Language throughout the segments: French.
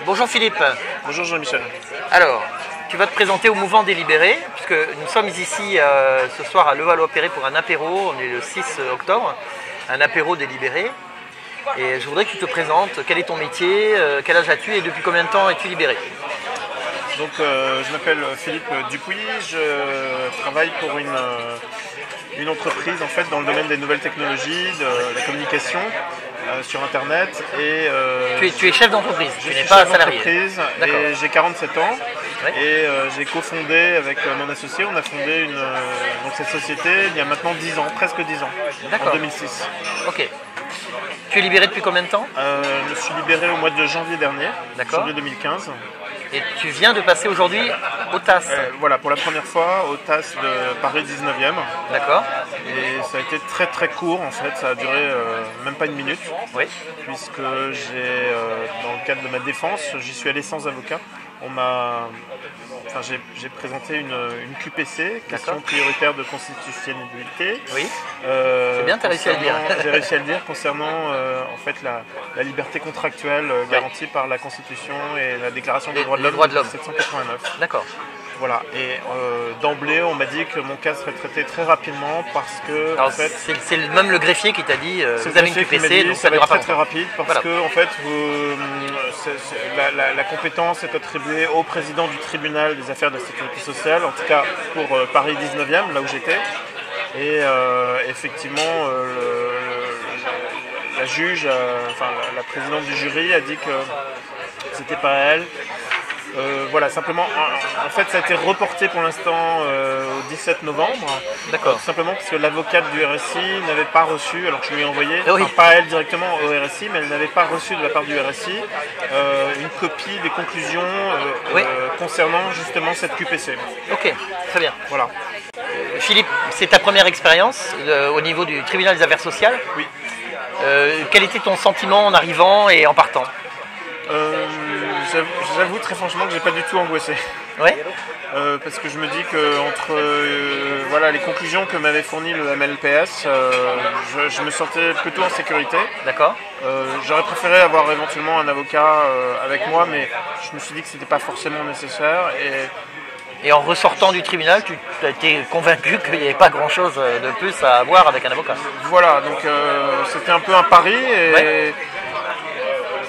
Bonjour Philippe. Bonjour Jean-Michel. Alors, tu vas te présenter au mouvement des libérés, puisque nous sommes ici ce soir à Levallois-Perret pour un apéro, on est le 6 octobre, un apéro des libérés. Et je voudrais que tu te présentes, quel est ton métier, quel âge as-tu et depuis combien de temps es-tu libéré? Donc je m'appelle Philippe Dupuis, je travaille pour une entreprise en fait dans le domaine des nouvelles technologies, de la communication sur internet et tu es chef d'entreprise, je tu suis n'es pas chef salarié. d'entreprise D'accord. et j'ai 47 ans Ouais. et j'ai cofondé avec mon associé, on a fondé donc cette société il y a maintenant 10 ans, presque 10 ans, en D'accord. 2006. Ok. Tu es libéré depuis combien de temps? Je me suis libéré au mois de janvier dernier, D'accord. janvier 2015. Et tu viens de passer aujourd'hui au TAS. Voilà, pour la première fois au TAS de Paris 19e. D'accord. Et ça a été très très court en fait, ça a duré même pas une minute, Oui. puisque dans le cadre de ma défense, j'y suis allé sans avocat. J'ai présenté une QPC, question D'accord. prioritaire de constitutionnalité. Oui. C'est bien, tu as réussi à le dire. J'ai réussi à le dire concernant en fait la liberté contractuelle garantie par la Constitution et la Déclaration des droits de les droits de l'homme l'homme. de 1789. D'accord. Voilà, et d'emblée, on m'a dit que mon cas serait traité très rapidement parce que, Alors, en fait, c'est même le greffier qui t'a dit c'est vous avez une le greffier qui m'a QPC, dit, donc ça ça va ne être durera pas très très longtemps. rapide parce Voilà. que, en fait, la compétence est attribuée au président du tribunal des affaires de la sécurité sociale, en tout cas pour Paris 19e, là où j'étais. Et effectivement, la juge, la présidente du jury a dit que c'était pas elle. Voilà, simplement, en fait, ça a été reporté pour l'instant au 17 novembre. D'accord. Tout simplement parce que l'avocate du RSI n'avait pas reçu, alors que je lui ai envoyé, Oui. enfin, pas elle directement au RSI, mais elle n'avait pas reçu de la part du RSI une copie des conclusions Oui. concernant justement cette QPC. Ok, très bien. Voilà. Philippe, c'est ta première expérience au niveau du tribunal des affaires sociales. Oui. Quel était ton sentiment en arrivant et en partant? J'avoue très franchement que j'ai pas du tout angoissé. Ouais. Parce que je me dis que entre les conclusions que m'avait fournies le MLPS, je me sentais plutôt en sécurité. D'accord. J'aurais préféré avoir éventuellement un avocat avec moi, mais je me suis dit que c'était pas forcément nécessaire. Et en ressortant du tribunal, tu as été convaincu qu'il n'y avait pas grand-chose de plus à avoir avec un avocat. Voilà, donc c'était un peu un pari et Ouais.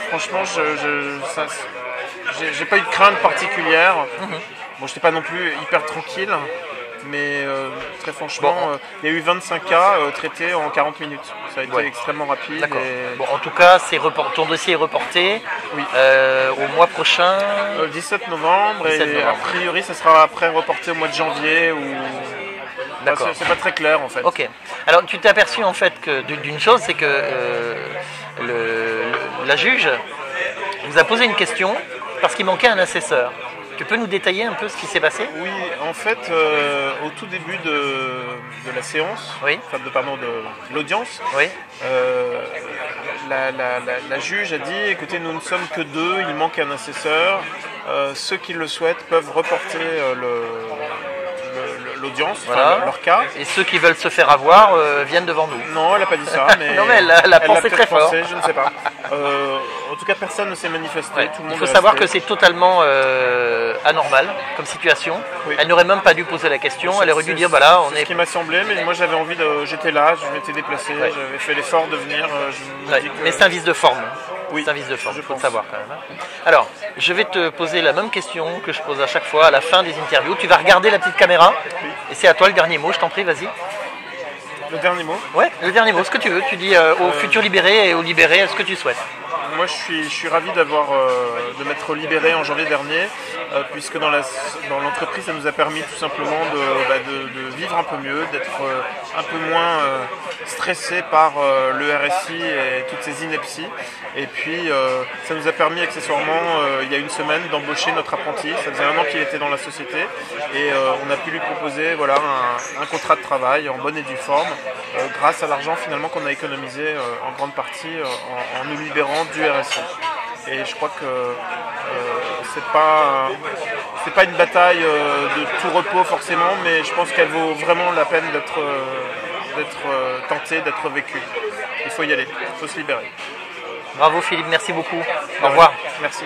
franchement, j'ai pas eu de crainte particulière. Bon, j'étais pas non plus hyper tranquille, mais très franchement, Bon. il y a eu 25 cas traités en 40 minutes. Ça a été Ouais. extrêmement rapide. D'accord. Et Bon, en tout cas, ton dossier est reporté Oui. au mois prochain. 17 novembre 17 et novembre. a priori, ça sera après reporté au mois de janvier ou. D'accord. C'est pas très clair en fait. Ok. Alors, tu t'es aperçu en fait d'une chose, c'est que la juge vous a posé une question parce qu'il manquait un assesseur. Tu peux nous détailler un peu ce qui s'est passé? Oui, en fait, au tout début de la séance, Oui. de l'audience, Oui. la juge a dit, écoutez, nous ne sommes que deux, il manque un assesseur. Ceux qui le souhaitent peuvent reporter l'audience, Voilà. leur cas. Et ceux qui veulent se faire avoir viennent devant nous. Non, elle n'a pas dit ça, mais Non, mais elle a pensé peut-être très fort. pensé, je ne sais pas. En tout cas, personne ne s'est manifesté. Ouais. Tout le Il monde faut est savoir que resté. c'est totalement anormal comme situation. Oui. Elle n'aurait même pas dû poser la question. Elle aurait dû C'est- dire voilà, on c'est est. ce qui m'a semblé, mais moi j'avais envie j'étais là, je m'étais déplacé, Ouais. j'avais fait l'effort de venir. Je me Ouais. dis que- Mais c'est un vice de forme. Oui, C'est un vice de forme, je il faut le pense. savoir quand même. Hein. Alors, je vais te poser la même question que je pose à chaque fois à la fin des interviews. Tu vas regarder la petite caméra et c'est à toi le dernier mot. Je t'en prie, vas-y. Le dernier mot. Ouais, le dernier mot, ce que tu veux. Tu dis aux futurs libérés et aux libérés ce que tu souhaites. Moi je suis ravi de m'être libéré en janvier dernier, puisque dans l'entreprise ça nous a permis tout simplement de vivre un peu mieux, d'être un peu moins stressé par le RSI et toutes ces inepties. Et puis ça nous a permis accessoirement il y a une semaine d'embaucher notre apprenti. Ça faisait 1 an qu'il était dans la société et on a pu lui proposer un contrat de travail en bonne et due forme grâce à l'argent finalement qu'on a économisé en grande partie en nous libérant du RSI. Et je crois que c'est pas une bataille de tout repos forcément, mais je pense qu'elle vaut vraiment la peine d'être tentée, d'être vécue. Il faut y aller, il faut se libérer. Bravo Philippe, merci beaucoup. Au revoir. Merci.